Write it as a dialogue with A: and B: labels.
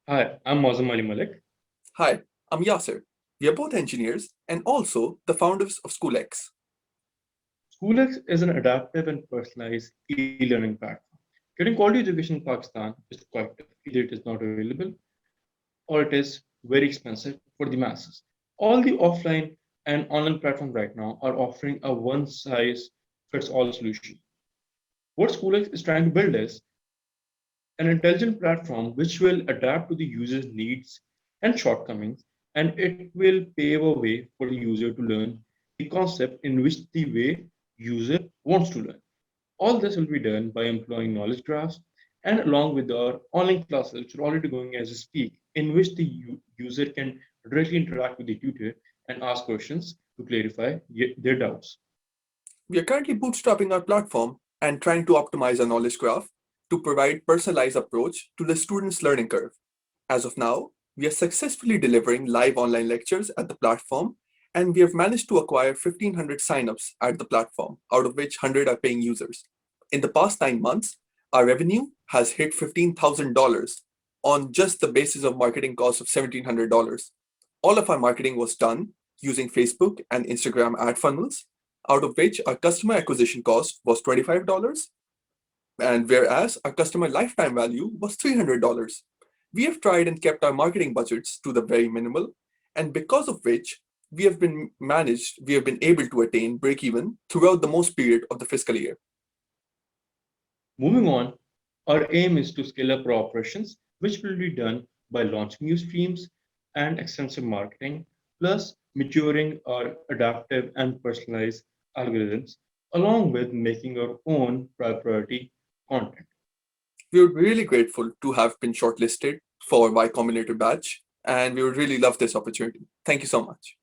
A: Hi, I'm Mozam Ali Malik.
B: Hi, I'm Yasser. We are both engineers and also the founders of schoolx.
A: SchoolX is an adaptive and personalized e-learning platform. Getting quality education in Pakistan is quite tough. Either it is not available or it is very expensive for the masses. All the offline and online platforms right now are offering a one size fits all solution. What SchoolX is trying to build is an intelligent platform which will adapt to the user's needs and shortcomings, and it will pave a way for the user to learn the concept in which the way user wants to learn. All this will be done by employing knowledge graphs and along with our online classes, which are already going as we speak, in which the user can directly interact with the tutor and ask questions to clarify their doubts.
B: We are currently bootstrapping our platform and trying to optimize our knowledge graph to provide personalized approach to the student's learning curve. As of now, we are successfully delivering live online lectures at the platform and we have managed to acquire 1,500 signups at the platform, out of which 100 are paying users. In the past 9 months, our revenue has hit $15,000 on just the basis of marketing costs of $1,700. All of our marketing was done using Facebook and Instagram ad funnels, out of which our customer acquisition cost was $25, and whereas our customer lifetime value was $300. We have tried and kept our marketing budgets to the very minimal, and because of which we have been able to attain break even throughout the most period of the fiscal year.
A: Moving on, our aim is to scale up our operations, which will be done by launching new streams and extensive marketing, plus maturing our adaptive and personalized algorithms, along with making our own proprietary content.
B: We were really grateful to have been shortlisted for Y Combinator batch, and we would really love this opportunity. Thank you so much.